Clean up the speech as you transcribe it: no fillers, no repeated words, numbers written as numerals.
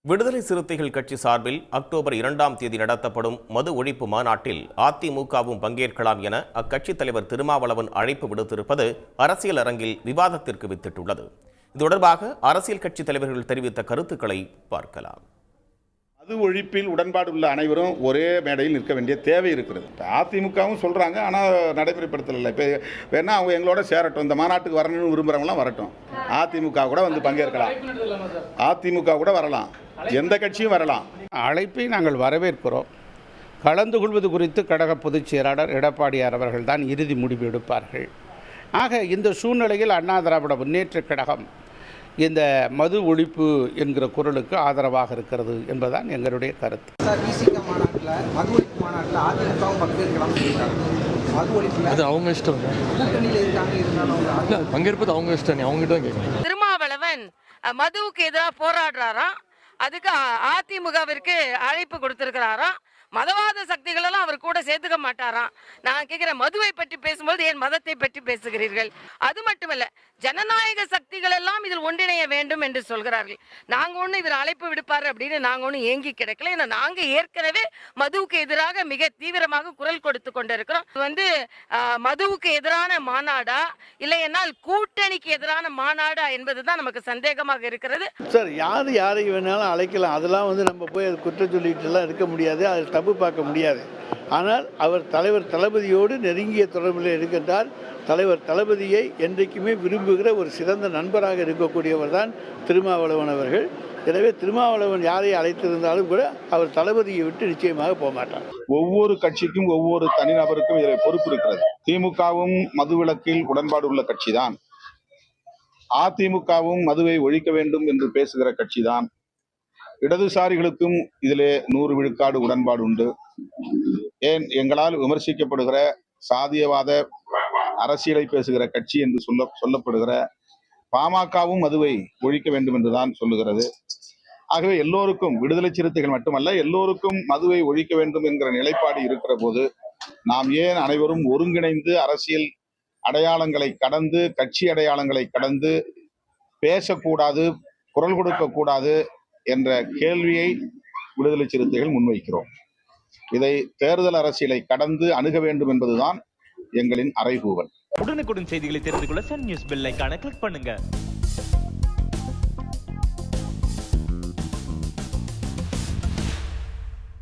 விடுதலை சிறுத்தைகள் கட்சி சார்பில் அக்டோபர் 2ஆம் தேதி நடத்தப்படும் மது ஒழிப்பு மாநாட்டில் அதிமுகவும் பங்கேற்கலாம் என அக்கட்சி தலைவர் திருமாவளவன் அழைப்பு விடுத்திருப்பது அரசியல் அரங்கில் விவாதத்திற்கு வித்திட்டுள்ளது. இது தொடர்பாக அரசியல் கட்சி தலைவர்கள் தெரிவித்த கருத்துக்களை பார்க்கலாம். மது ஒழிப்பில் உடன்பாடு உள்ள அனைவரும் ஒரே மேடையில் நிற்க வேண்டிய தேவை இருக்கிறது. அதிமுகவும் சொல்கிறாங்க, ஆனால் நடைமுறைப்படுத்தலை. இப்போ வேணா அவங்க எங்களோட சேரட்டும், இந்த மாநாட்டுக்கு வரணும்னு விரும்புகிறவங்களாம் வரட்டும். அதிமுக கூட வந்து பங்கேற்கலாம், அதிமுக கூட வரலாம், எந்த கட்சியும் வரலாம். அழைப்பை நாங்கள் வரவேற்கிறோம். கலந்து கொள்வது குறித்து கழக பொதுச் செயலாளர் எடப்பாடியார் அவர்கள் தான் இறுதி முடிவு எடுப்பார்கள். ஆக இந்த சூழ்நிலையில் அண்ணா திராவிட முன்னேற்றக் கழகம் இந்த மது ஒழிப்பு என்கிற குரலுக்கு ஆதரவாக இருக்கிறது என்பதுதான் எங்களுடைய கருத்து. மது ஒழிப்பு மாநாட்டில் அதிமுகவும் பங்கேற்கலாம் மது ஒழிப்பு அது அவங்க இஷ்டம், பங்கேற்பது அவங்க இஷ்டம். அவங்ககிட்ட தான் கேட்கணும். திருமாவளவன் மதுவுக்கு எதிராக போராடுறாராம், அதுக்கு அதிமுகவிற்கு அழைப்பு கொடுத்திருக்கிறாராம். மதவாத சக்திகள் எல்லாம் அவர் கூட சேர்த்துக்க மாட்டாராம். நான் கேட்கிறேன், மதுவை பற்றி பேசும்போது ஏன் மதத்தை பற்றி பேசுகிறீர்கள்? அது மட்டுமல்ல, ஜனநாயக சக்திகள் எல்லாம் இதில் ஒன்றிணைய வேண்டும் என்று சொல்கிறார்கள். நாங்க ஒண்ணு இவர் அழைப்பு விடுப்பாரு அப்படின்னு நாங்க ஒண்ணு ஏங்கி கிடக்கல. ஏன்னா நாங்க ஏற்கனவே மதுவுக்கு எதிராக மிக தீவிரமாக குரல் கொடுத்து கொண்டிருக்கிறோம். மதுவுக்கு எதிரான மாநாடா இல்லை என்னால் கூட்டணிக்கு எதிரான மாநாடா என்பதுதான் நமக்கு சந்தேகமாக இருக்கிறது. சார், யாரை வேணாலும் அழைக்கலாம். அதெல்லாம் நம்ம போய் அது குற்றம் சொல்லிட்டு எல்லாம் இருக்க முடியாது, அது தப்பு பார்க்க முடியாது. ஆனால் அவர் தலைவர் தளபதியோடு நெருங்கிய தொடர்பில் இருக்கின்றார். தலைவர் தளபதியை என்றைக்குமே விரும்புகிற ஒரு சிறந்த நண்பராக இருக்கக்கூடியவர் தான் திருமாவளவன் அவர்கள். எனவே திருமாவளவன் யாரை அழைத்திருந்தாலும் கூட அவர் தளபதியை விட்டு நிச்சயமாக போக மாட்டார். ஒவ்வொரு கட்சிக்கும் ஒவ்வொரு தனிநபருக்கும் இதில் பொறுப்பு இருக்கிறது. திமுகவும் மதுவிலக்கில் உடன்பாடு உள்ள கட்சி தான். அதிமுகவும் மதுவை ஒழிக்க வேண்டும் என்று பேசுகிற கட்சி தான். இடதுசாரிகளுக்கும் இதிலே 100 விழுக்காடு உடன்பாடு உண்டு. ஏன் எங்களால் விமர்சிக்கப்படுகிற சாதியவாத அரசியலை பேசுகிற கட்சி என்று சொல்லப்படுகிற பாமகவும் மதுவை ஒழிக்க வேண்டும் என்றுதான் சொல்லுகிறது. ஆகவே எல்லோருக்கும், விடுதலை சிறுத்தைகள் மட்டுமல்ல, எல்லோருக்கும் மதுவை ஒழிக்க வேண்டும் என்கிற நிலைப்பாடு இருக்கிற போது நாம் ஏன் அனைவரும் ஒருங்கிணைந்து அரசியல் அடையாளங்களை கடந்து, கட்சி அடையாளங்களை கடந்து பேசக்கூடாது, குரல் கொடுக்க கூடாது என்ற கேள்வியை விடுதலை சிறுத்தைகள் முன்வைக்கிறோம். இதை தேர்தல் அரசியலை கடந்து அணுக வேண்டும் என்பதுதான் எங்களின் அறைகூவல். உடனுக்குடன் செய்திகளை தெரிந்து கொள்ள சன் நியூஸ் பெல் ஐகானை கிளிக் பண்ணுங்க.